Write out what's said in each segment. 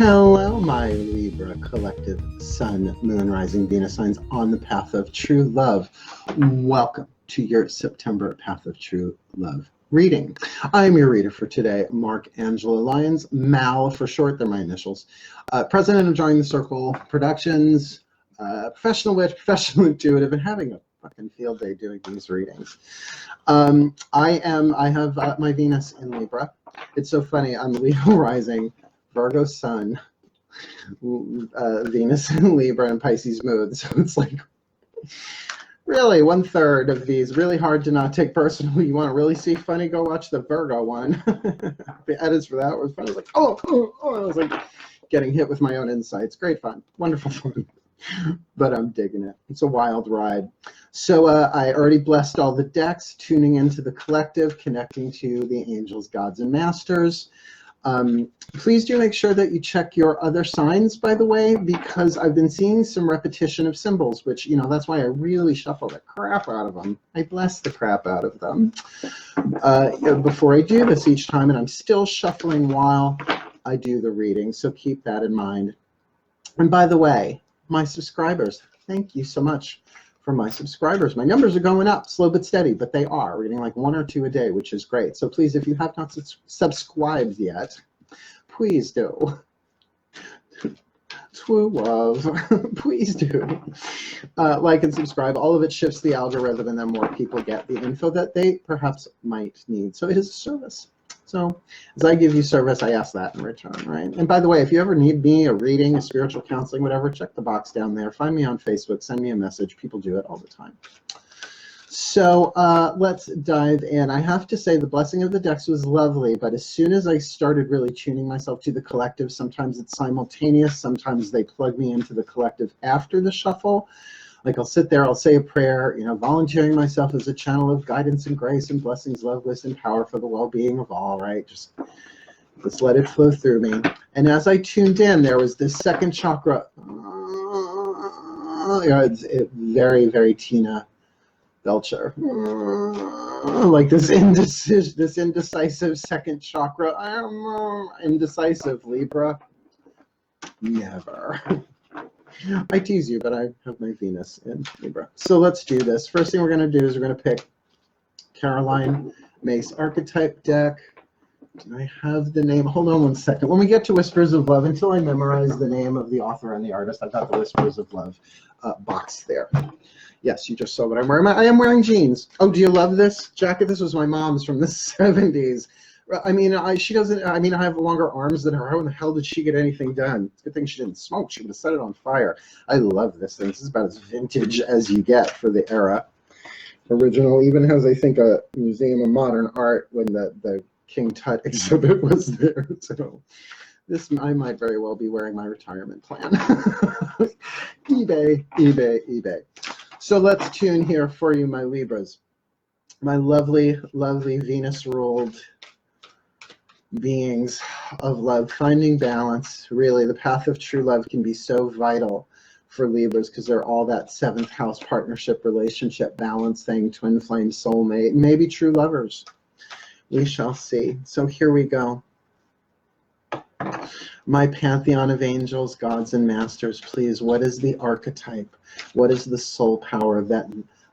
Hello, my Libra collective Sun, Moon, Rising, Venus signs on the path of true love. Welcome to your September Path of True Love reading. I'm your reader for today, Mark Angelo Lyons, Mal for short, they're my initials. President of Join the Circle Productions, professional witch, professional intuitive, and having a fucking field day doing these readings. I have my Venus in Libra. It's so funny, I'm Leo rising, Virgo sun, Venus in Libra, and Pisces moon. So it's like really 1/3 of these. Really hard to not take personally. You want to really see funny? Go watch the Virgo one. The edits for that was funny. I was like, oh, I was like getting hit with my own insights. Great fun, wonderful fun. But I'm digging it. It's a wild ride. So I already blessed all the decks, tuning into the collective, connecting to the angels, gods, and masters. Please do make sure that you check your other signs, by the way, because I've been seeing some repetition of symbols, which, you know, that's why I really shuffle the crap out of them. I bless the crap out of them before I do this each time, and I'm still shuffling while I do the reading, so keep that in mind. And by the way, my subscribers, thank you so much for my subscribers. My numbers are going up, slow but steady, but they are. We're getting like 1 or 2 a day, which is great. So please, if you have not subscribed yet, please do. True love, please do. Like and subscribe. All of it shifts the algorithm, and then more people get the info that they perhaps might need. So it is a service. So as I give you service, I ask that in return, right? And by the way, if you ever need me, a reading, a spiritual counseling, whatever, check the box down there. Find me on Facebook. Send me a message. People do it all the time. So let's dive in. I have to say the blessing of the decks was lovely, but as soon as I started really tuning myself to the collective, sometimes it's simultaneous. Sometimes they plug me into the collective after the shuffle. Like I'll sit there, I'll say a prayer, you know, volunteering myself as a channel of guidance and grace and blessings, love, wisdom, power for the well-being of all, right? Just let it flow through me. And as I tuned in, there was this second chakra. You know, it's very, very Tina Belcher. Like this indecisive second chakra. Indecisive Libra. Never. I tease you, but I have my Venus in Libra. So let's do this. First thing we're going to do is we're going to pick Caroline Mace Archetype deck. Do I have the name? Hold on 1 second. When we get to Whispers of Love, until I memorize the name of the author and the artist, I've got the Whispers of Love box there. Yes, you just saw what I'm wearing. I am wearing jeans. Oh, do you love this jacket? This was my mom's from the 70s. I mean, she doesn't, I mean, I have longer arms than her. How in the hell did she get anything done? It's a good thing she didn't smoke. She would have set it on fire. I love this thing. This is about as vintage as you get for the era. Original, even has, I think, a Museum of Modern Art when the King Tut exhibit was there. So this, I might very well be wearing my retirement plan. eBay, eBay, eBay. So let's tune here for you, my Libras. My lovely, lovely Venus-ruled beings of love, finding balance. Really, the path of true love can be so vital for Libras because they're all that 7th house partnership, relationship, balance thing, twin flame, soulmate, maybe true lovers. We shall see. So here we go. My pantheon of angels, gods, and masters, please, what is the archetype? What is the soul power that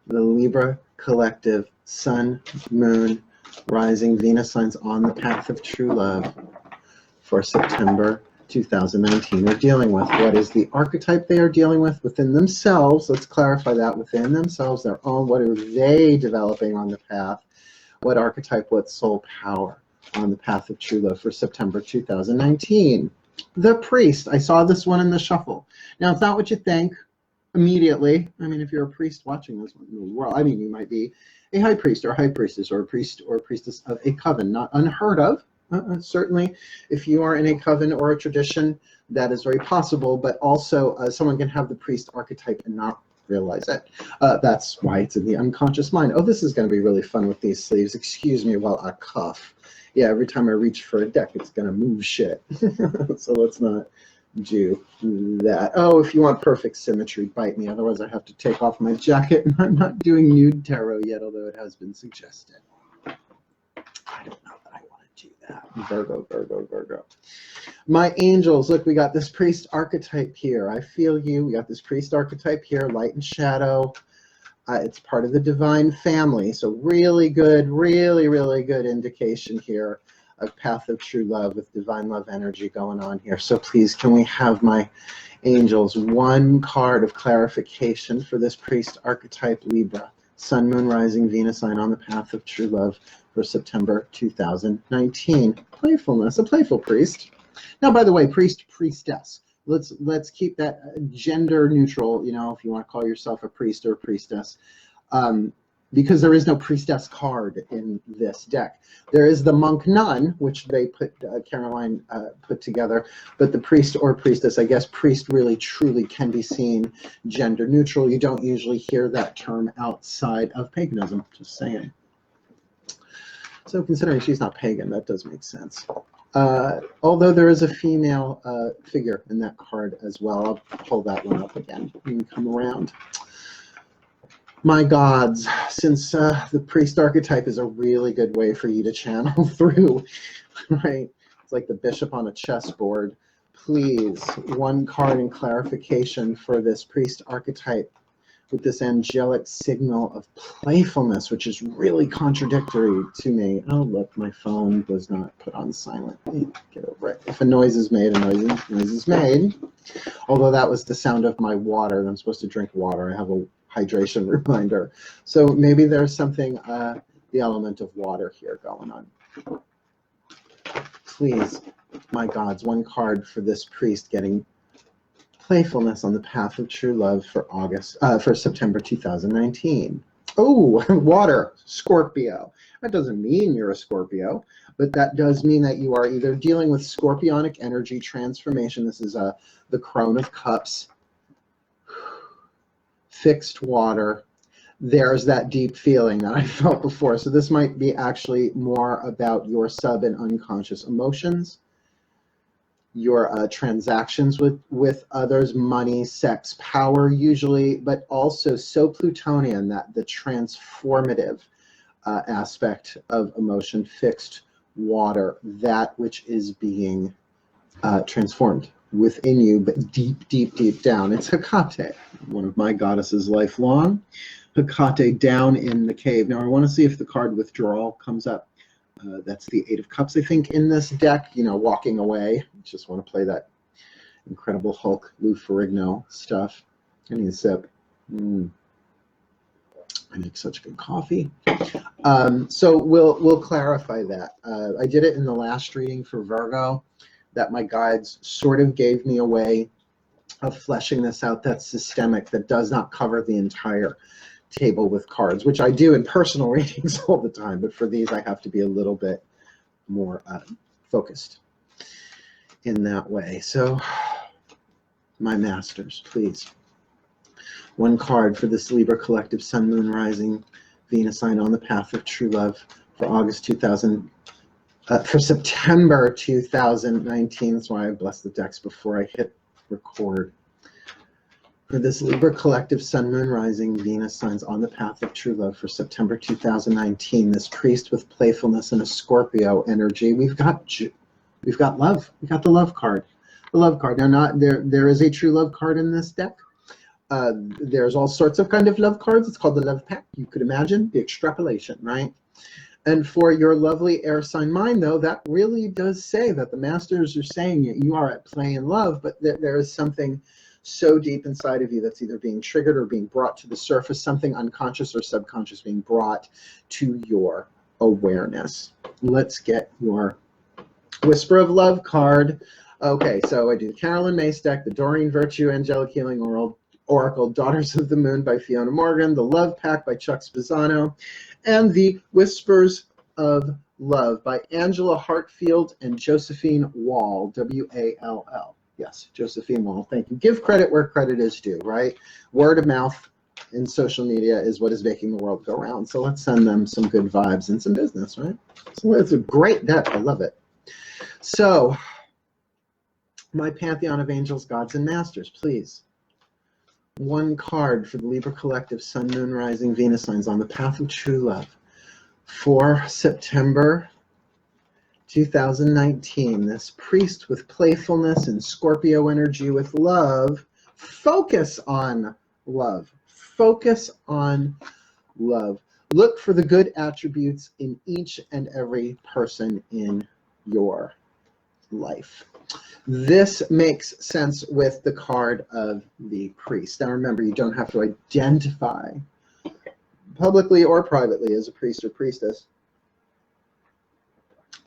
the Libra collective, Sun, Moon, Rising, Venus signs on the path of true love for September 2019 are dealing with? What is the archetype they are dealing with within themselves? Let's clarify that. Within themselves, their own. What are they developing on the path? What archetype, what soul power on the path of true love for September 2019? The priest. I saw this one in the shuffle. Now, it's not what you think immediately. I mean, if you're a priest watching this one in the world, I mean, you might be a high priest or a high priestess or a priest or a priestess of a coven, not unheard of. Certainly, if you are in a coven or a tradition, that is very possible, but also someone can have the priest archetype and not realize it. That's why it's in the unconscious mind. Oh, this is going to be really fun with these sleeves. Excuse me while I cough. Yeah, every time I reach for a deck, it's going to move shit. So let's not do that. Oh, if you want perfect symmetry, bite me. Otherwise, I have to take off my jacket. And I'm not doing nude tarot yet, although it has been suggested. I don't know that I want to do Virgo, Virgo, Virgo. My angels, look, we got this priest archetype here. I feel you. We got this priest archetype here, light and shadow. It's part of the divine family. So really good, really, really good indication here of path of true love with divine love energy going on here. So please, can we have my angels, one card of clarification for this priest archetype Libra, Sun, Moon, Rising, Venus sign on the path of true love for September 2019. Playfulness, a playful priest. Now, by the way, priest, priestess. Let's keep that gender neutral, you know, if you want to call yourself a priest or a priestess, because there is no priestess card in this deck. There is the monk nun, which they put, Caroline put together, but the priest or priestess, I guess priest really truly can be seen gender neutral. You don't usually hear that term outside of paganism, just saying. So considering she's not pagan, that does make sense. Although there is a female figure in that card as well. I'll pull that one up again and come around. My gods, since the priest archetype is a really good way for you to channel through, right? It's like the bishop on a chessboard. Please, one card in clarification for this priest archetype with this angelic signal of playfulness, which is really contradictory to me. Oh, look, my phone was not put on silent. Get over it. If a noise is made, a noise is made. Although that was the sound of my water. I'm supposed to drink water. I have a hydration reminder. So maybe there's something, the element of water here going on. Please, my gods, one card for this priest getting playfulness on the path of true love for for September 2019. Oh, water, Scorpio. That doesn't mean you're a Scorpio, but that does mean that you are either dealing with scorpionic energy transformation. This is the Crone of Cups, fixed water. There's that deep feeling that I felt before. So this might be actually more about your sub and unconscious emotions, your transactions with others, money, sex, power usually, but also so Plutonian, that the transformative aspect of emotion, fixed water, that which is being transformed within you, but deep, deep, deep down. It's Hecate, one of my goddesses lifelong. Hecate down in the cave. Now I want to see if the card withdrawal comes up. That's the Eight of Cups, I think, in this deck, you know, walking away. Just want to play that Incredible Hulk, Lou Ferrigno stuff. I need a sip. I make such good coffee. So we'll clarify that. I did it in the last reading for Virgo, that my guides sort of gave me a way of fleshing this out that's systemic, that does not cover the entire table with cards, which I do in personal readings all the time, but for these I have to be a little bit more focused in that way. So my masters, please, one card for this Libra collective Sun, Moon, Rising, Venus sign on the path of true love for for September 2019. That's why I blessed the decks before I hit record. For this Libra collective Sun, Moon, Rising, Venus signs on the path of true love for September 2019. This priest with playfulness and a Scorpio energy. We've got love. We got the love card. The love card. Now, there is a true love card in this deck. There's all sorts of kind of love cards. It's called the love pack. You could imagine the extrapolation, right? And for your lovely air sign mind, though, that really does say that the masters are saying you are at play in love, but there is something so deep inside of you that's either being triggered or being brought to the surface, something unconscious or subconscious being brought to your awareness. Let's get your Whisper of Love card. Okay, so I do the Carolyn Mace deck, the Doreen Virtue Angelic Healing Oracle, Daughters of the Moon by Fiona Morgan, the Love Pack by Chuck Spezzano, and the Whispers of Love by Angela Hartfield and Josephine Wall, W-A-L-L. Yes, Josephine Wall, thank you. Give credit where credit is due, right? Word of mouth in social media is what is making the world go round. So let's send them some good vibes and some business, right? So it's a great deck. I love it. So my pantheon of angels, gods, and masters, please. One card for the Libra collective Sun, Moon, Rising, Venus signs on the path of true love for September 2019, this priest with playfulness and Scorpio energy with love. Focus on love. Focus on love. Look for the good attributes in each and every person in your life. This makes sense with the card of the priest. Now remember, you don't have to identify publicly or privately as a priest or priestess.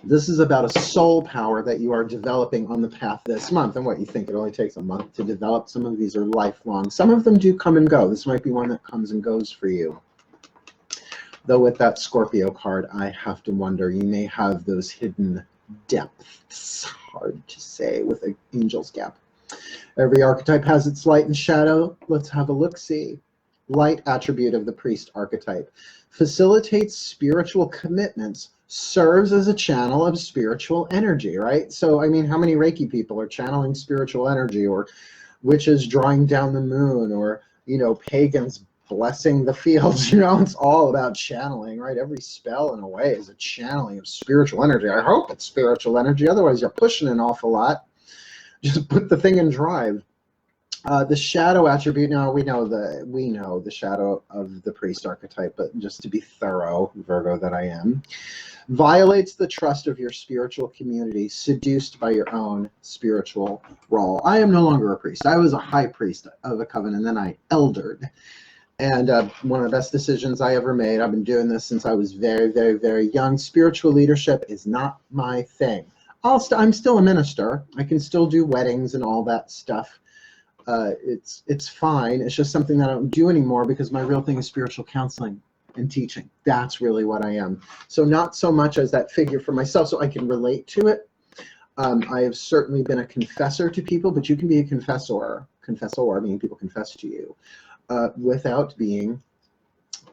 This is about a soul power that you are developing on the path this month. And what, you think it only takes a month to develop? Some of these are lifelong. Some of them do come and go. This might be one that comes and goes for you. Though with that Scorpio card, I have to wonder, you may have those hidden depths. Hard to say with an angel's gap. Every archetype has its light and shadow. Let's have a look-see. Light attribute of the priest archetype. Facilitates spiritual commitments, serves as a channel of spiritual energy, right? So, I mean, how many Reiki people are channeling spiritual energy, or witches drawing down the moon, or, you know, pagans blessing the fields? You know, it's all about channeling, right? Every spell in a way is a channeling of spiritual energy. I hope it's spiritual energy. Otherwise, you're pushing an awful lot. Just put the thing in drive. The shadow attribute, now we know the shadow of the priest archetype, but just to be thorough, Virgo that I am, violates the trust of your spiritual community, seduced by your own spiritual role. I am no longer a priest. I was a high priest of a coven, and then I eldered. And one of the best decisions I ever made. I've been doing this since I was very, very, very young. Spiritual leadership is not my thing. I'm still a minister. I can still do weddings and all that stuff. It's fine. It's just something that I don't do anymore, because my real thing is spiritual counseling and teaching. That's really what I am. So not so much as that figure for myself, so I can relate to it. I have certainly been a confessor to people, but you can be a confessor, meaning people confess to you, without being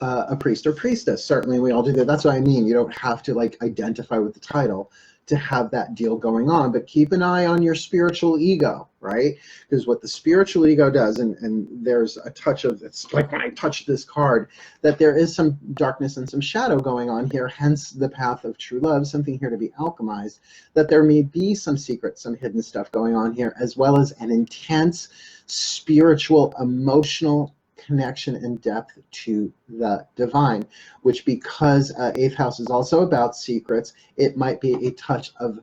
a priest or priestess. Certainly we all do that. That's what I mean. You don't have to like identify with the title to have that deal going on, but keep an eye on your spiritual ego, right? Because what the spiritual ego does, and there's a touch of, it's like when I touch this card, that there is some darkness and some shadow going on here, hence the path of true love, something here to be alchemized, that there may be some secret, some hidden stuff going on here, as well as an intense spiritual, emotional connection and depth to the divine, which, because 8th house is also about secrets, it might be a touch of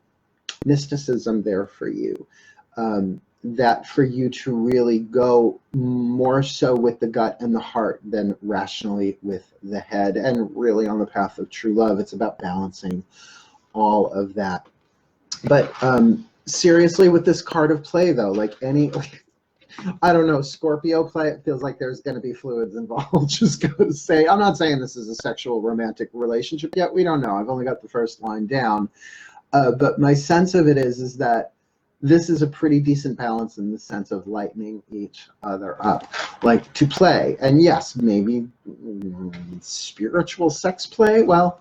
mysticism there for you, that for you to really go more so with the gut and the heart than rationally with the head. And really on the path of true love, it's about balancing all of that. But seriously, with this card of play though, like any I don't know, Scorpio play, it feels like there's going to be fluids involved. Just going to say, I'm not saying this is a sexual romantic relationship yet. We don't know. I've only got the first line down. But my sense of it is that this is a pretty decent balance in the sense of lightening each other up, like to play. And yes, maybe spiritual sex play. Well,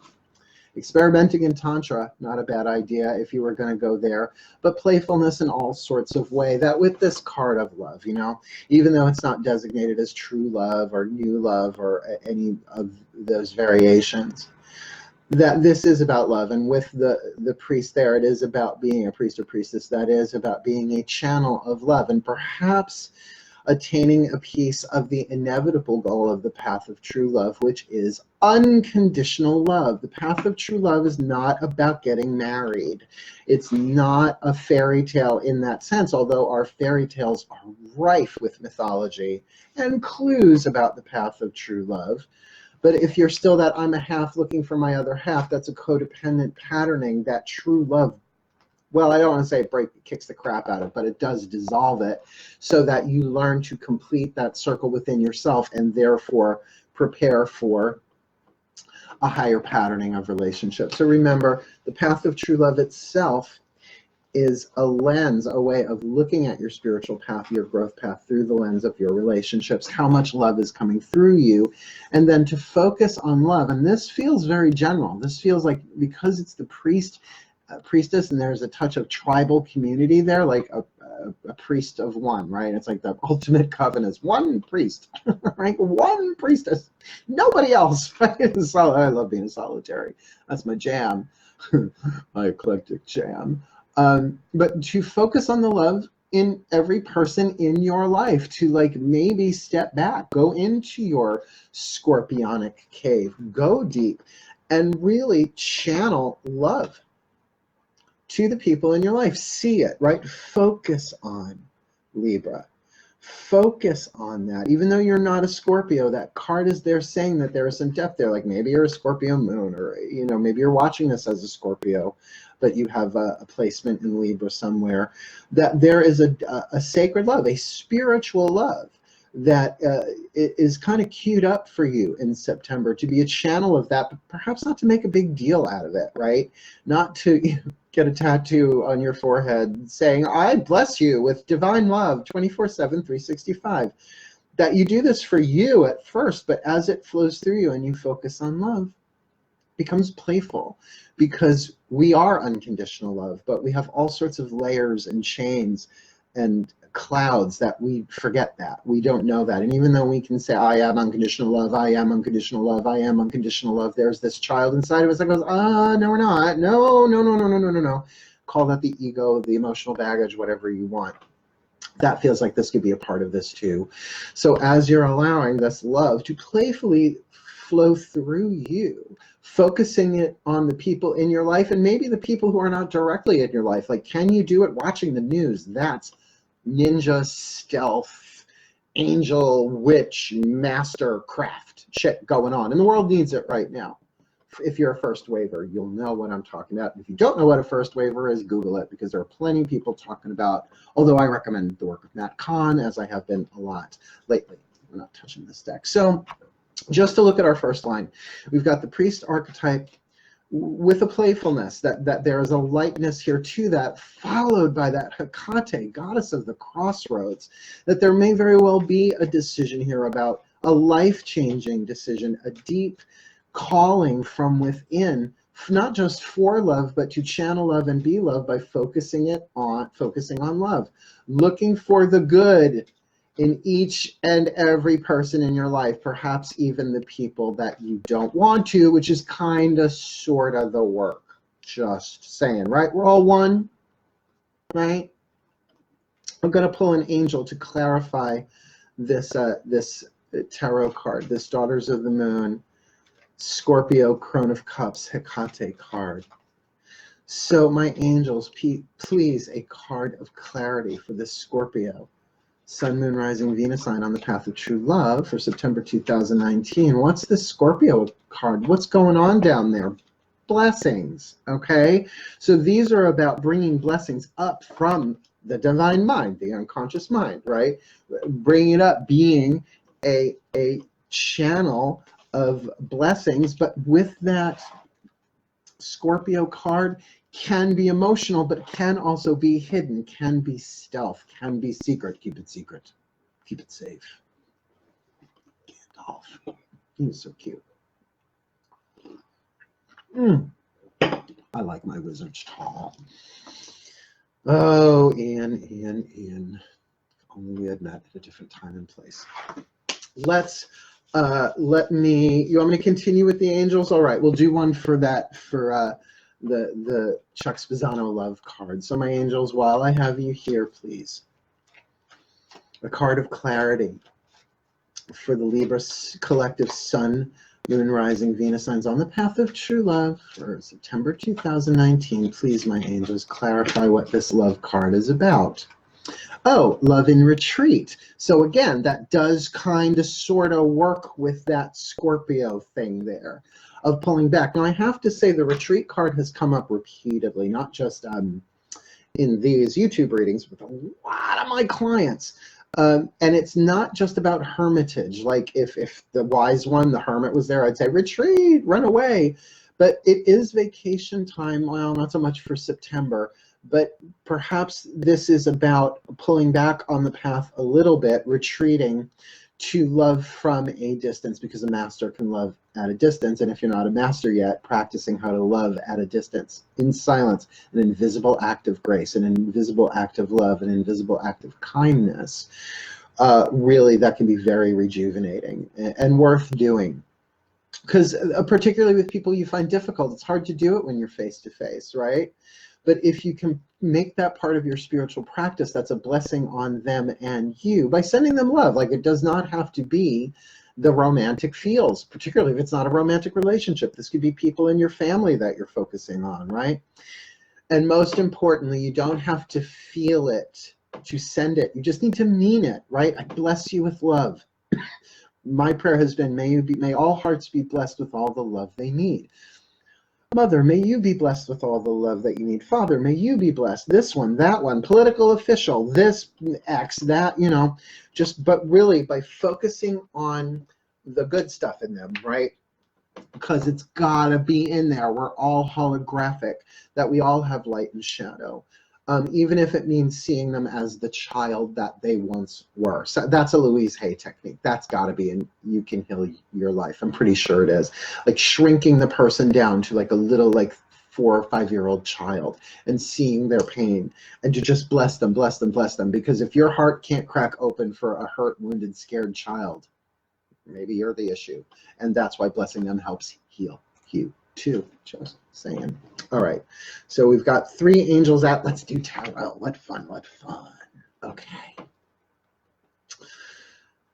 experimenting in Tantra, not a bad idea if you were going to go there, but playfulness in all sorts of way. That with this card of love, you know, even though it's not designated as true love or new love or any of those variations, that this is about love. And with the priest there, it is about being a priest or priestess. That is about being a channel of love, and perhaps attaining a piece of the inevitable goal of the path of true love, which is unconditional love. The path of true love is not about getting married. It's not a fairy tale in that sense, although our fairy tales are rife with mythology and clues about the path of true love. But if you're still that I'm a half looking for my other half, that's a codependent patterning that true love, well, I don't want to say it kicks the crap out of it, but it does dissolve it so that you learn to complete that circle within yourself and therefore prepare for a higher patterning of relationships. So remember, the path of true love itself is a lens, a way of looking at your spiritual path, your growth path, through the lens of your relationships, how much love is coming through you, and then to focus on love. And this feels very general. This feels like, because it's the priestess, and there's a touch of tribal community there, like a priest of one, right? It's like the ultimate coven is one priest, right? One priestess, nobody else, right? I love being a solitary. That's my jam. my eclectic jam. But to focus on the love in every person in your life, to like maybe step back, go into your scorpionic cave, go deep, and really channel love to the people in your life. See it, right? Focus on Libra. Focus on that. Even though you're not a Scorpio, that card is there saying that there is some depth there. Like maybe you're a Scorpio moon, or maybe you're watching this as a Scorpio, but you have a placement in Libra somewhere. That there is a sacred love, a spiritual love that is kind of queued up for you in September to be a channel of that, but perhaps not to make a big deal out of it, right? Not to get a tattoo on your forehead saying, I bless you with divine love 24/7, 365. That you do this for you at first, but as it flows through you and you focus on love, it becomes playful, because we are unconditional love, but we have all sorts of layers and chains and clouds that we forget, that we don't know that. And even though we can say, I am unconditional love, I am unconditional love, I am unconditional love, there's this child inside of us that goes, no, we're not. No. Call that the ego, the emotional baggage, whatever you want. That feels like this could be a part of this too. So as you're allowing this love to playfully flow through you, focusing it on the people in your life, and maybe the people who are not directly in your life. Like, can you do it watching the news? That's ninja stealth, angel, witch, master craft shit going on. And the world needs it right now. If you're a first waver, you'll know what I'm talking about. If you don't know what a first waver is, Google it, because there are plenty of people talking about, although I recommend the work of Matt Kahn, as I have been a lot lately. We're not touching this deck. So just to look at our first line, we've got the priest archetype with a playfulness, that there is a lightness here to that, followed by that Hecate, goddess of the crossroads, that there may very well be a decision here about a life-changing decision, a deep calling from within, not just for love, but to channel love and be love by focusing on love, looking for the good in each and every person in your life, perhaps even the people that you don't want to, which is kind of sort of the work. Just saying, right? We're all one, right? I'm going to pull an angel to clarify this this tarot card, this Daughters of the Moon, Scorpio, Crone of Cups, Hecate card. So my angels, please, a card of clarity for this Scorpio, Sun, Moon, Rising, Venus sign on the path of true love for September 2019. What's this Scorpio card? What's going on down there? Blessings, okay? So these are about bringing blessings up from the divine mind, the unconscious mind, right? Bringing it up, being a channel of blessings, but with that Scorpio card, can be emotional, but can also be hidden, can be stealth, can be secret. Keep it secret. Keep it safe. Gandalf. He's so cute. I like my wizards tall. Oh, Ian. Only we had met at a different time and place. You want me to continue with the angels? All right, we'll do one for that, for the Chuck Spezzano love card. So my angels, while I have you here, please, a card of clarity for the Libra collective Sun, Moon, Rising, Venus signs on the path of true love for September 2019. Please, my angels, clarify what this love card is about. Oh, love in retreat. So again, that does kind of sort of work with that Scorpio thing there of pulling back. Now, I have to say the retreat card has come up repeatedly, not just in these YouTube readings, but a lot of my clients. And it's not just about hermitage. Like if the wise one, the hermit, was there, I'd say retreat, run away. But it is vacation time. Well, not so much for September. But perhaps this is about pulling back on the path a little bit, retreating to love from a distance, because a master can love at a distance. And if you're not a master yet, practicing how to love at a distance, in silence, an invisible act of grace, an invisible act of love, an invisible act of kindness, really that can be very rejuvenating and worth doing. because particularly with people you find difficult, it's hard to do it when you're face to face, right? But if you can make that part of your spiritual practice, that's a blessing on them and you by sending them love. Like, it does not have to be the romantic feels, particularly if it's not a romantic relationship. This could be people in your family that you're focusing on, right? And most importantly, you don't have to feel it to send it. You just need to mean it, right? I bless you with love. My prayer has been, may all hearts be blessed with all the love they need. Mother, may you be blessed with all the love that you need. Father, may you be blessed. This one, that one, political official, this X, that, you know, but really by focusing on the good stuff in them, right? Because it's gotta be in there. We're all holographic, that we all have light and shadow. Even if it means seeing them as the child that they once were. So that's a Louise Hay technique. That's got to be in You Can Heal Your Life. I'm pretty sure it is. Like shrinking the person down to like a little, like 4 or 5 year old child and seeing their pain and to just bless them, bless them, bless them. Because if your heart can't crack open for a hurt, wounded, scared child, maybe you're the issue. And that's why blessing them helps heal you too. Just saying. All right, so we've got 3 angels out. Let's do tarot. What fun, what fun. Okay.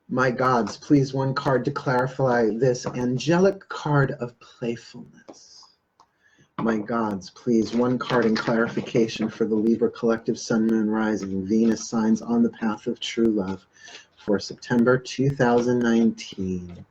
My gods, please, one card to clarify this angelic card of playfulness. My gods, please, one card in clarification for the Libra collective Sun, Moon, Rising, Venus signs on the path of true love for September 2019.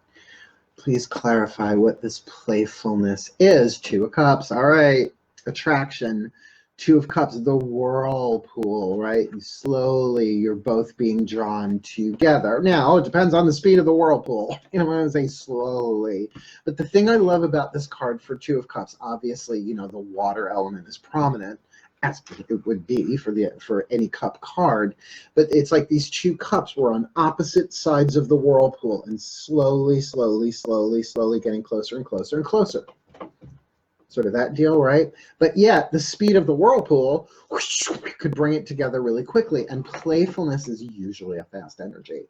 Please clarify what this playfulness is. 2 of Cups. All right. Attraction. 2 of Cups. The whirlpool, right? You're both being drawn together. Now, it depends on the speed of the whirlpool. You know, when I say slowly. But the thing I love about this card for 2 of Cups, obviously, you know, the water element is prominent, as it would be for any cup card, but it's like these 2 cups were on opposite sides of the whirlpool and slowly getting closer and closer and closer. Sort of that deal, right? But yet the speed of the whirlpool could bring it together really quickly, and playfulness is usually a fast energy.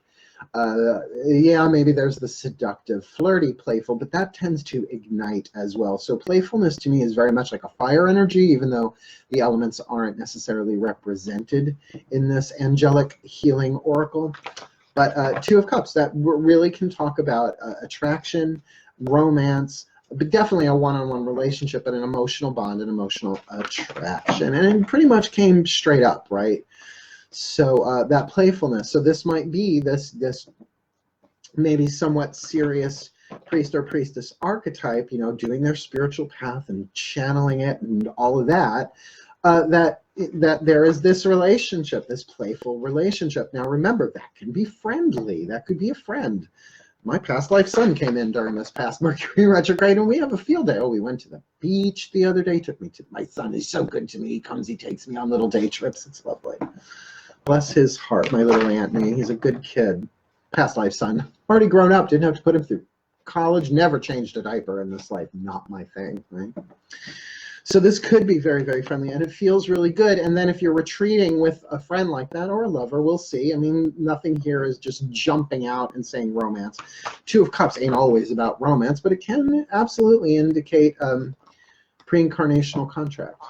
Yeah, maybe there's the seductive, flirty, playful, but that tends to ignite as well. So playfulness to me is very much like a fire energy, even though the elements aren't necessarily represented in this angelic healing oracle. But 2 of Cups, that really can talk about attraction, romance, but definitely a one-on-one relationship and an emotional bond and emotional attraction. And it pretty much came straight up, right? So that playfulness. So this might be this maybe somewhat serious priest or priestess archetype, you know, doing their spiritual path and channeling it and all of that, that there is this relationship, this playful relationship. Now remember, that can be friendly. That could be a friend. My past life son came in during this past Mercury retrograde, and we have a field day. Oh, we went to the beach the other day. Took me to my son. He's so good to me. He comes, he takes me on little day trips. It's lovely. Bless his heart, my little Anthony. He's a good kid. Past life son. Already grown up. Didn't have to put him through college. Never changed a diaper in this life. Not my thing, right? So this could be very, very friendly, and it feels really good. And then if you're retreating with a friend like that or a lover, we'll see. I mean, nothing here is just jumping out and saying romance. 2 of Cups ain't always about romance, but it can absolutely indicate pre-incarnational contract.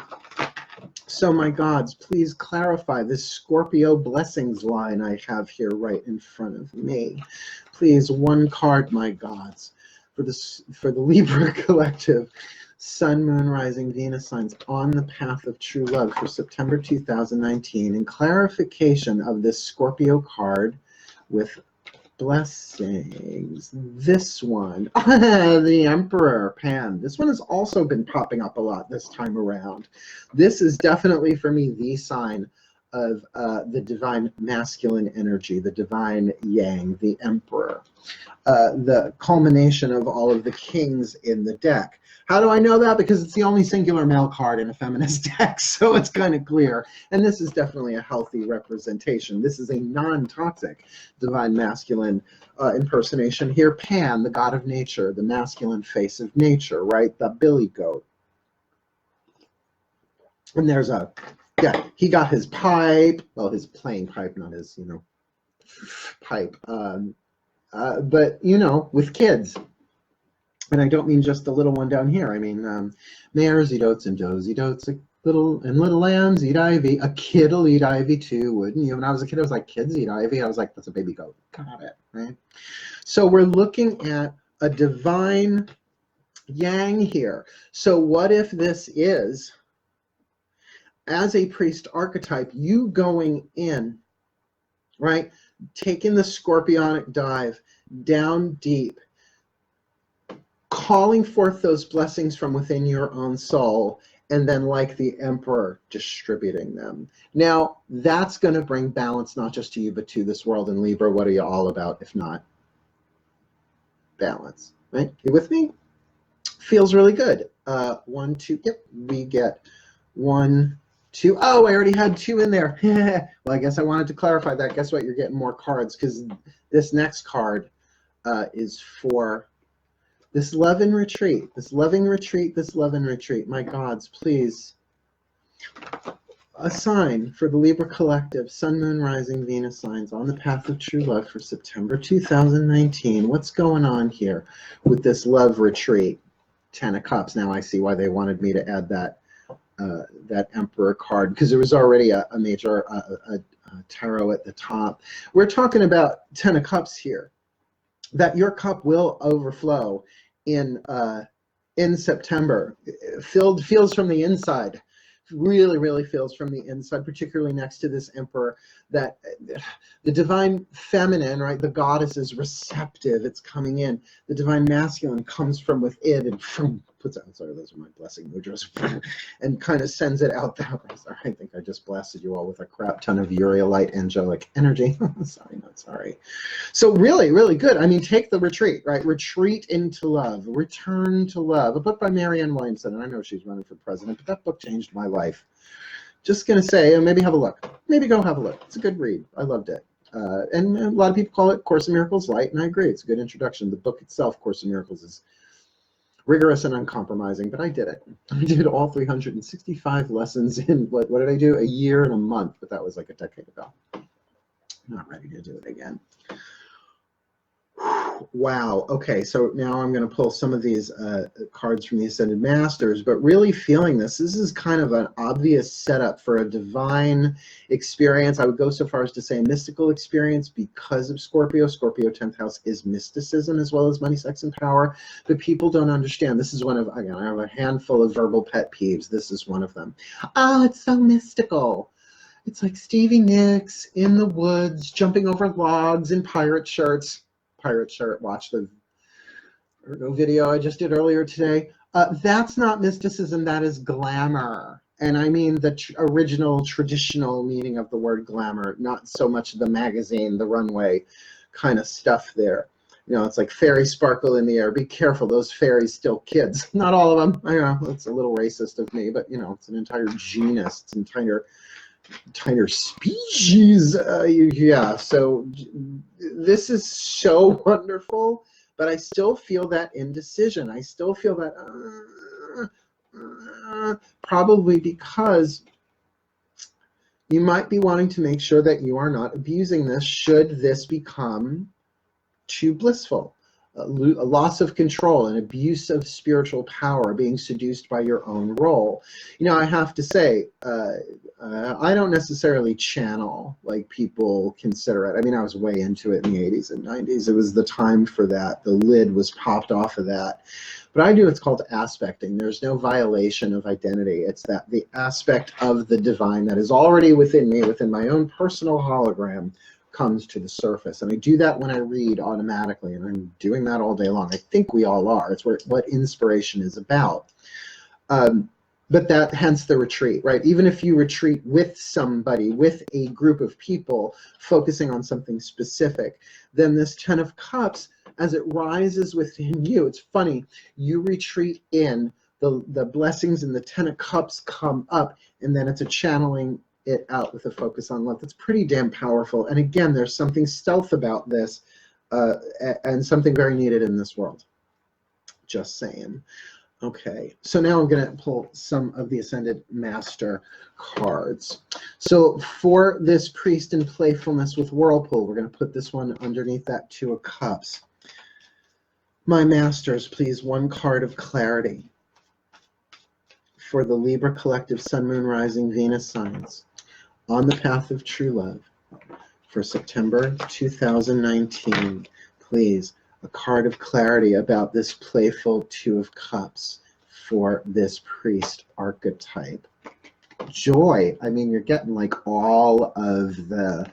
So my gods, please clarify this Scorpio blessings line I have here right in front of me. Please, one card, my gods, for the Libra collective. Sun, Moon, Rising, Venus signs on the path of true love for September 2019, and clarification of this Scorpio card with blessings. This one, the Emperor, Pan. This one has also been popping up a lot this time around. This is definitely for me the sign of the divine masculine energy, the divine yang, the Emperor, the culmination of all of the kings in the deck. How do I know that? Because it's the only singular male card in a feminist deck, so it's kind of clear. And this is definitely a healthy representation. This is a non-toxic divine masculine impersonation. Here, Pan, the god of nature, the masculine face of nature, right? The billy goat. And there's yeah, he got his pipe, well, his playing pipe, not his, you know, pipe, but, you know, with kids. And I don't mean just the little one down here. I mean, mares eat oats and does eat oats. Little lambs eat ivy. A kid'll eat ivy too, wouldn't you? When I was a kid, I was like, kids eat ivy. I was like, that's a baby goat. Got it, right? So we're looking at a divine yang here. So what if this is, as a priest archetype, you going in, right? Taking the scorpionic dive down deep, calling forth those blessings from within your own soul, and then, like the emperor, distributing them. Now, that's going to bring balance not just to you, but to this world. And Libra, what are you all about if not balance, right? You with me? Feels really good. 1, 2, yep, we get 1, 2. Oh, I already had 2 in there. Well, I guess I wanted to clarify that. Guess what? You're getting more cards, because this next card is for this love and retreat, this loving retreat, this love and retreat. My gods, please. A sign for the Libra collective, Sun, Moon, Rising, Venus signs on the path of true love for September 2019. What's going on here with this love retreat? 10 of Cups. Now I see why they wanted me to add that that Emperor card, because there was already a major tarot at the top. We're talking about 10 of Cups here, that your cup will overflow in September. Feels from the inside. Really feels from the inside, particularly next to this Emperor, that the divine feminine, right, the goddess is receptive, it's coming in. The divine masculine comes from within and puts out, sorry, those are my blessing mudras, and kind of sends it out that way. Sorry, I think I just blasted you all with a crap ton of Urielite angelic energy. Sorry, not sorry. So really good. I mean, take the retreat, right? Retreat into love, return to love. A book by Marianne Williamson, and I know she's running for president, but that book changed my life. Just gonna say, maybe have a look. Maybe go have a look. It's a good read. I loved it. And a lot of people call it Course in Miracles Light, and I agree. It's a good introduction. The book itself, Course in Miracles, is rigorous and uncompromising, but I did it. I did all 365 lessons in, what did I do? A year and a month, but that was like a decade ago. I'm not ready to do it again. Wow. Okay, so now I'm going to pull some of these cards from the Ascended Masters, but really feeling this. This is kind of an obvious setup for a divine experience. I would go so far as to say mystical experience because of Scorpio. Scorpio 10th house is mysticism as well as money, sex, and power, but people don't understand. This is one of, again, I have a handful of verbal pet peeves. This is one of them. Oh, it's so mystical. It's like Stevie Nicks in the woods, jumping over logs in pirate shirts. Pirate shirt, watch the Virgo video I just did earlier today. That's not mysticism, that is glamour. And I mean the original traditional meaning of the word glamour, not so much the magazine, the runway kind of stuff there. You know, it's like fairy sparkle in the air. Be careful, those fairies still kids. Not all of them. I know, it's a little racist of me, but you know, it's an entire genus. It's an entire species. Yeah, so this is so wonderful, but I still feel that indecision. I still feel that probably because you might be wanting to make sure that you are not abusing this should this become too blissful. A loss of control, an abuse of spiritual power, being seduced by your own role. You know, I have to say, I don't necessarily channel like people consider it. I mean, I was way into it in the 80s and 90s. It was the time for that. The lid was popped off of that. But I do what's called aspecting. There's no violation of identity. It's that the aspect of the divine that is already within me, within my own personal hologram, comes to the surface. And I do that when I read automatically, and I'm doing that all day long. I think we all are. It's what inspiration is about. But that, hence the retreat, right? Even if you retreat with somebody, with a group of people, focusing on something specific, then this 10 of Cups, as it rises within you, it's funny, you retreat in, the blessings and the 10 of Cups come up, and then it's a channeling it out with a focus on love. That's pretty damn powerful. And again, there's something stealth about this and something very needed in this world. Just saying. Okay, so now I'm going to pull some of the Ascended Master cards. So for this Priest in Playfulness with Whirlpool, we're going to put this one underneath that 2 of Cups. My masters, please, one card of clarity for the Libra collective Sun, Moon, Rising, Venus signs on the path of true love for September 2019. Please, a card of clarity about this playful Two of Cups for this priest archetype. Joy. I mean, you're getting like all of the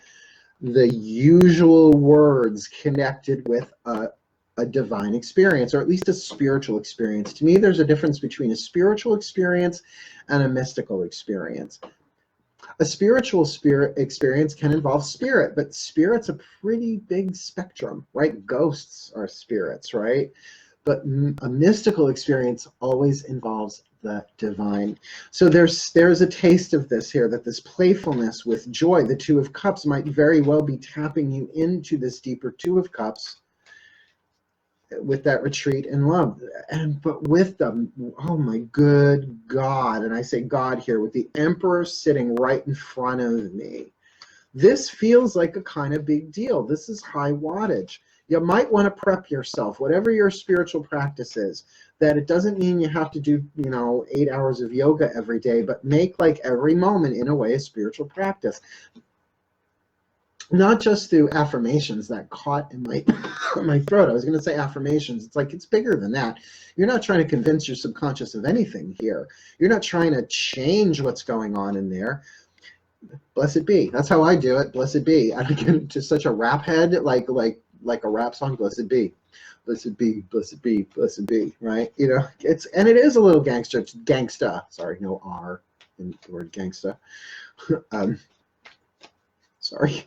usual words connected with a divine experience, or at least a spiritual experience. To me, there's a difference between a spiritual experience and a mystical experience. A spiritual experience can involve spirit, but spirit's a pretty big spectrum, right? Ghosts are spirits, right? But a mystical experience always involves the divine. So there's a taste of this here, that this playfulness with joy, the Two of Cups, might very well be tapping you into this deeper Two of Cups with that retreat in love. But with them, oh my good God, and I say God here, with the Emperor sitting right in front of me, this feels like a kind of big deal. This is high wattage. You might want to prep yourself, whatever your spiritual practice is, that it doesn't mean you have to do, 8 hours of yoga every day, but make like every moment in a way a spiritual practice. Not just through affirmations. That caught in my my throat. I was going to say affirmations. It's like, it's bigger than that. You're not trying to convince your subconscious of anything here. You're not trying to change what's going on in there. Blessed be. That's how I do it. Blessed be. And I get into such a rap head, like a rap song. Blessed be. Blessed be, blessed be, blessed be, right? It is a little gangsta. Sorry, no R in the word gangsta. Sorry.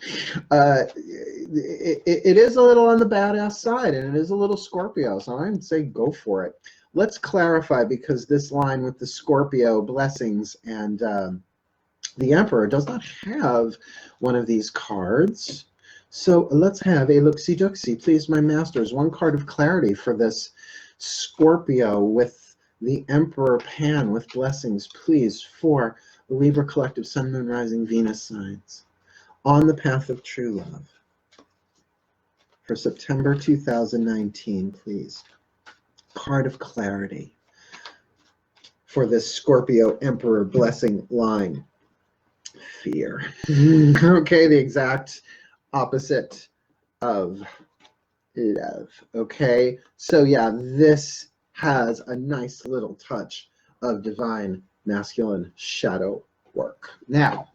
It is a little on the badass side, and it is a little Scorpio, so I'd say go for it. Let's clarify, because this line with the Scorpio blessings and the Emperor does not have one of these cards. So let's have a look-see-duck-see. Please, my masters, one card of clarity for this Scorpio with the Emperor Pan with blessings, please, for the Libra collective Sun, Moon, Rising, Venus signs on the path of true love for September 2019, please. Card of clarity for this Scorpio Emperor blessing line. Fear. Okay, the exact opposite of love. Okay, so yeah, this has a nice little touch of divine masculine shadow work. Now,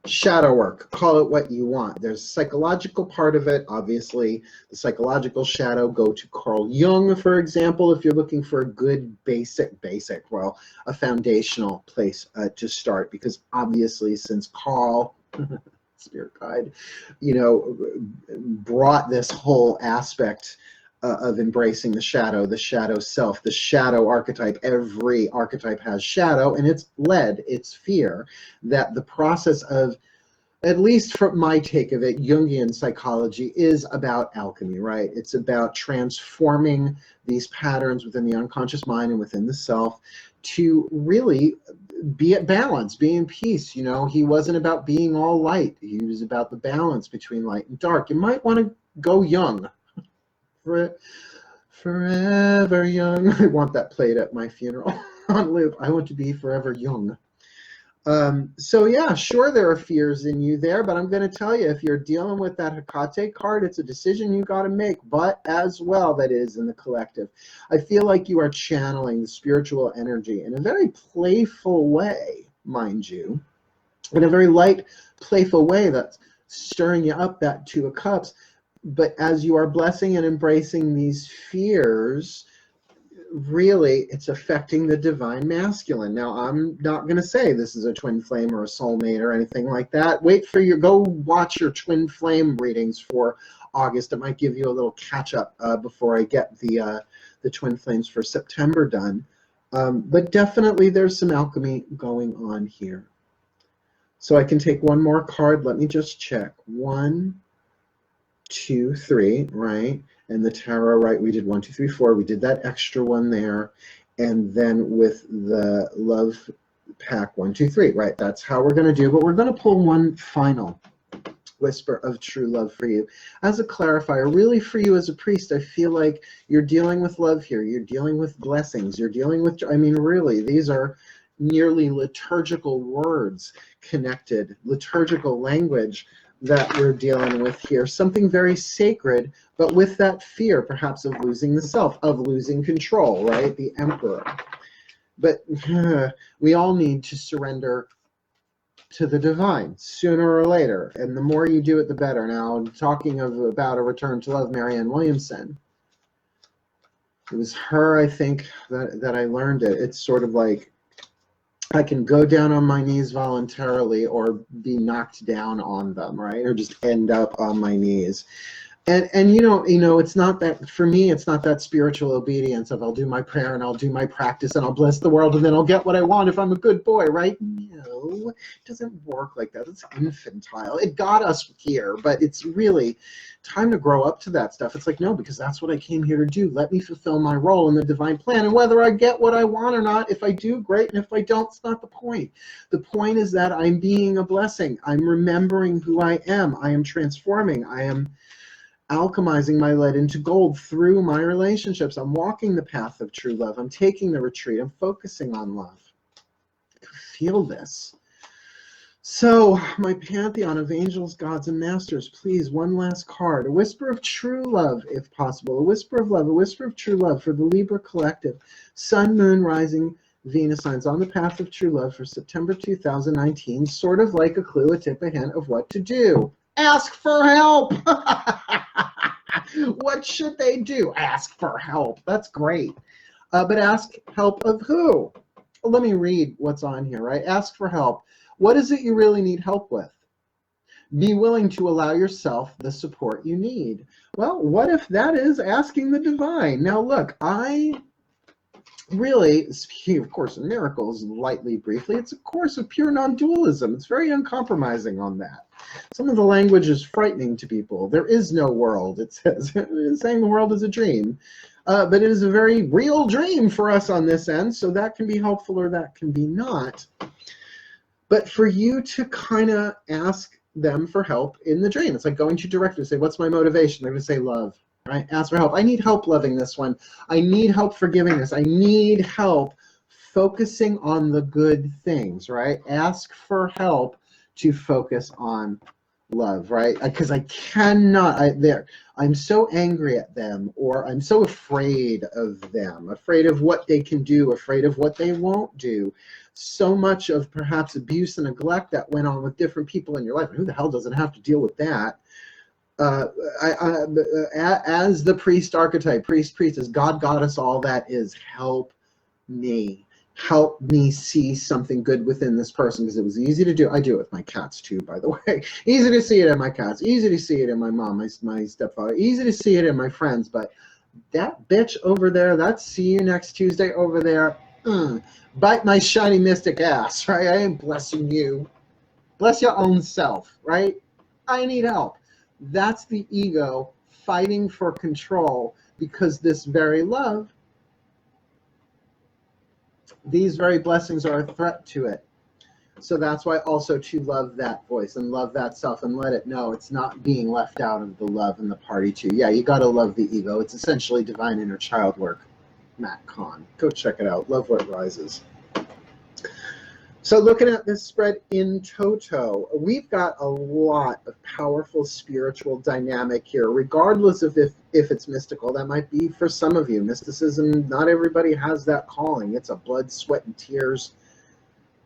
shadow work, call it what you want. There's a psychological part of it. Obviously, the psychological shadow, go to Carl Jung, for example, if you're looking for a good well, a foundational place to start, because obviously since Carl, spirit guide, brought this whole aspect of embracing the shadow self, the shadow archetype. Every archetype has shadow, and it's fear, that the process of, at least from my take of it, Jungian psychology is about alchemy, right? It's about transforming these patterns within the unconscious mind and within the self to really be at balance, be in peace. He wasn't about being all light. He was about the balance between light and dark. You might want to go young. Forever young. I want that played at my funeral on loop. I want to be forever young. So yeah, sure, there are fears in you there, but I'm going to tell you, if you're dealing with that Hecate card, it's a decision you got to make, but as well, that is in the collective. I feel like you are channeling the spiritual energy in a very playful way, mind you, in a very light, playful way that's stirring you up, that Two of Cups. But as you are blessing and embracing these fears, really, it's affecting the divine masculine. Now, I'm not going to say this is a twin flame or a soulmate or anything like that. Go watch your twin flame readings for August. It might give you a little catch up before I get the twin flames for September done. But definitely there's some alchemy going on here. So I can take one more card. Let me just check. 1, 2, 3, right? And the tarot, right? We did 1, 2, 3, 4. We did that extra one there. And then with the love pack, 1, 2, 3, right? That's how we're going to do. But we're going to pull one final whisper of true love for you. As a clarifier, really for you as a priest, I feel like you're dealing with love here. You're dealing with blessings. You're dealing with, I mean, really, these are nearly liturgical words connected, liturgical language that we're dealing with here. Something very sacred, but with that fear, perhaps, of losing the self, of losing control, right? The emperor. But we all need to surrender to the divine sooner or later, and the more you do it, the better. Now, talking about a return to love, Marianne Williamson, it was her, I think, that I learned it. It's sort of like I can go down on my knees voluntarily or be knocked down on them, right? Or just end up on my knees. And you know, it's not that, for me, it's not that spiritual obedience of I'll do my prayer and I'll do my practice and I'll bless the world and then I'll get what I want if I'm a good boy, right? No, it doesn't work like that. It's infantile. It got us here, but it's really time to grow up to that stuff. It's like, no, because that's what I came here to do. Let me fulfill my role in the divine plan. And whether I get what I want or not, if I do, great. And if I don't, it's not the point. The point is that I'm being a blessing. I'm remembering who I am. I am transforming. I am alchemizing my lead into gold through my relationships. I'm walking the path of true love. I'm taking the retreat. I'm focusing on love. Feel this. So, my pantheon of angels, gods, and masters, please, one last card. A whisper of true love, if possible. A whisper of love, a whisper of true love for the Libra collective. Sun, Moon, Rising, Venus signs on the path of true love for September 2019. Sort of like a clue, a tip, a hint of what to do. Ask for help. What should they do? Ask for help. That's great. But ask help of who? Well, let me read what's on here, right? Ask for help. What is it you really need help with? Be willing to allow yourself the support you need. Well, what if that is asking the divine? Now, look, I really, speaking of Course in Miracles, lightly, briefly, it's a course of pure non-dualism. It's very uncompromising on that. Some of the language is frightening to people. There is no world, it says. It's saying the world is a dream. But it is a very real dream for us on this end, so that can be helpful or that can be not. But for you to kind of ask them for help in the dream, it's like going to directors, say, what's my motivation? They're going to say love. Right? Ask for help. I need help loving this one. I need help forgiving this. I need help focusing on the good things, right? Ask for help to focus on love, right? Because I cannot, I'm so angry at them, or I'm so afraid of them, afraid of what they can do, afraid of what they won't do. So much of perhaps abuse and neglect that went on with different people in your life. Who the hell doesn't have to deal with that? As the priest archetype, priestess, God, goddess, all that is, help me see something good within this person, because it was easy to do. I do it with my cats too, by the way. Easy to see it in my cats, easy to see it in my mom, my stepfather, easy to see it in my friends, but that bitch over there, that see you next Tuesday over there, bite my shiny mystic ass, right? I ain't blessing you. Bless your own self, right? I need help. That's the ego fighting for control, because this very love, these very blessings are a threat to it. So that's why also to love that voice and love that self and let it know it's not being left out of the love and the party too. Yeah, you got to love the ego. It's essentially divine inner child work. Matt Kahn. Go check it out. Love What Rises. So looking at this spread in toto, we've got a lot of powerful spiritual dynamic here, regardless of if it's mystical. That might be for some of you. Mysticism, not everybody has that calling. It's a blood, sweat, and tears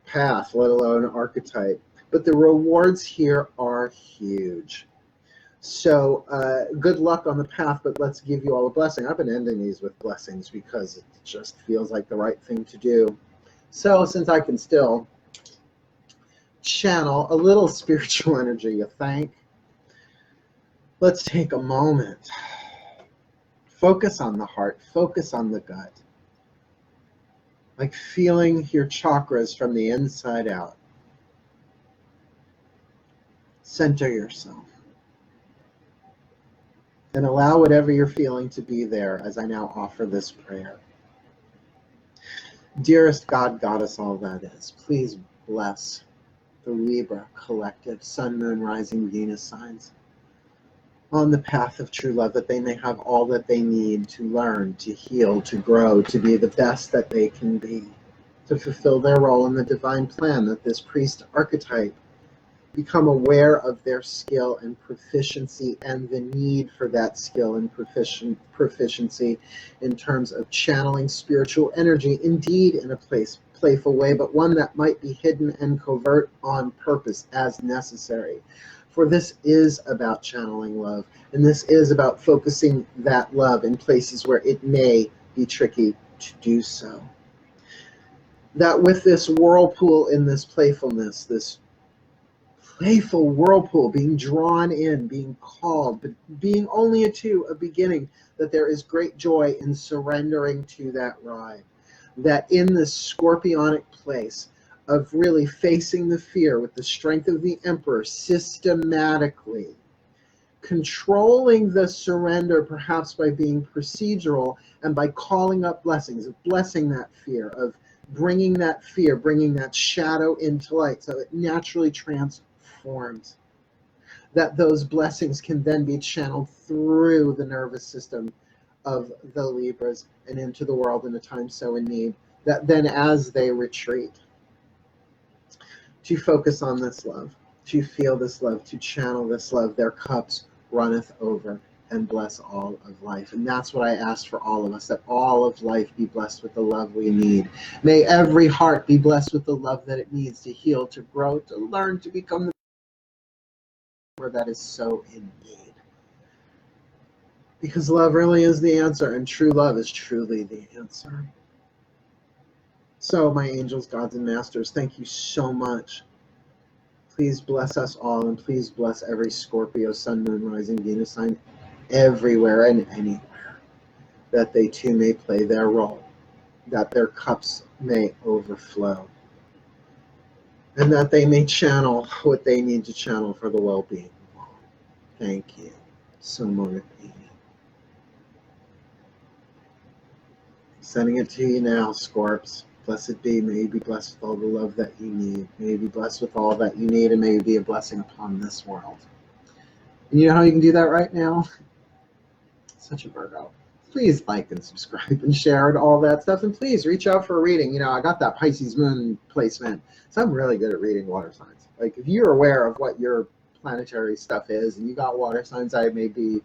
path, let alone an archetype. But the rewards here are huge. So good luck on the path, but let's give you all a blessing. I've been ending these with blessings because it just feels like the right thing to do. So since I can still channel a little spiritual energy, you think? Let's take a moment. Focus on the heart. Focus on the gut. Like feeling your chakras from the inside out. Center yourself. And allow whatever you're feeling to be there as I now offer this prayer. Dearest God, Goddess, all that is, please bless the Libra collective, Sun, Moon, Rising, Venus signs on the path of true love, that they may have all that they need to learn, to heal, to grow, to be the best that they can be, to fulfill their role in the divine plan, that this priest archetype become aware of their skill and proficiency and the need for that skill and proficiency in terms of channeling spiritual energy, indeed in a playful way, but one that might be hidden and covert on purpose as necessary. For this is about channeling love, and this is about focusing that love in places where it may be tricky to do so. That with this whirlpool in this playfulness, this playful whirlpool, being drawn in, being called, but being only a beginning, that there is great joy in surrendering to that ride. That in this scorpionic place of really facing the fear with the strength of the Emperor, systematically controlling the surrender, perhaps by being procedural and by calling up blessings, of blessing that fear, of bringing that fear, bringing that shadow into light so it naturally transforms. That those blessings can then be channeled through the nervous system of the Libras and into the world in a time so in need. That then as they retreat, to focus on this love, to feel this love, to channel this love, their cups runneth over and bless all of life. And that's what I ask for all of us, that all of life be blessed with the love we need. May every heart be blessed with the love that it needs to heal, to grow, to learn, to become the where that is so in need. Because love really is the answer, and true love is truly the answer. So, my angels, gods, and masters, thank you so much. Please bless us all, and please bless every Scorpio, Sun, Moon, Rising, Venus sign, everywhere and anywhere, that they too may play their role, that their cups may overflow, and that they may channel what they need to channel for the well-being of all. Thank you. So much. Sending it to you now, Scorps. Blessed be. May you be blessed with all the love that you need. May you be blessed with all that you need, and may you be a blessing upon this world. And you know how you can do that right now? Such a Virgo. Please like and subscribe and share and all that stuff. And please reach out for a reading. You know, I got that Pisces moon placement, so I'm really good at reading water signs. Like, if you're aware of what your planetary stuff is and you got water signs, I may be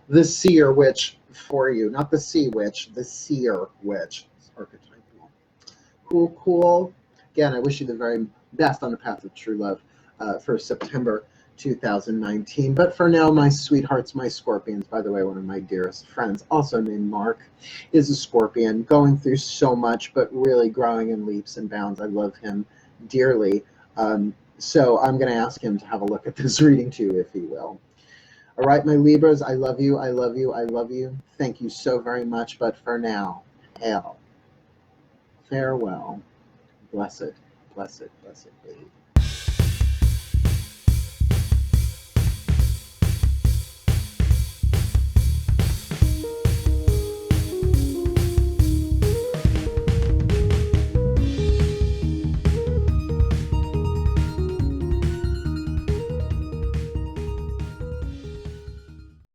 the seer witch for you. Not the sea witch, the seer witch. It's archetypal. Cool, cool. Again, I wish you the very best on the path of true love for September 2019. But for now, my sweethearts, my scorpions, by the way, one of my dearest friends, also named Mark, is a scorpion, going through so much, but really growing in leaps and bounds. I love him dearly. So I'm going to ask him to have a look at this reading too, if he will. All right, my Libras, I love you, I love you, I love you. Thank you so very much. But for now, hail. Farewell. Blessed, blessed, blessed be.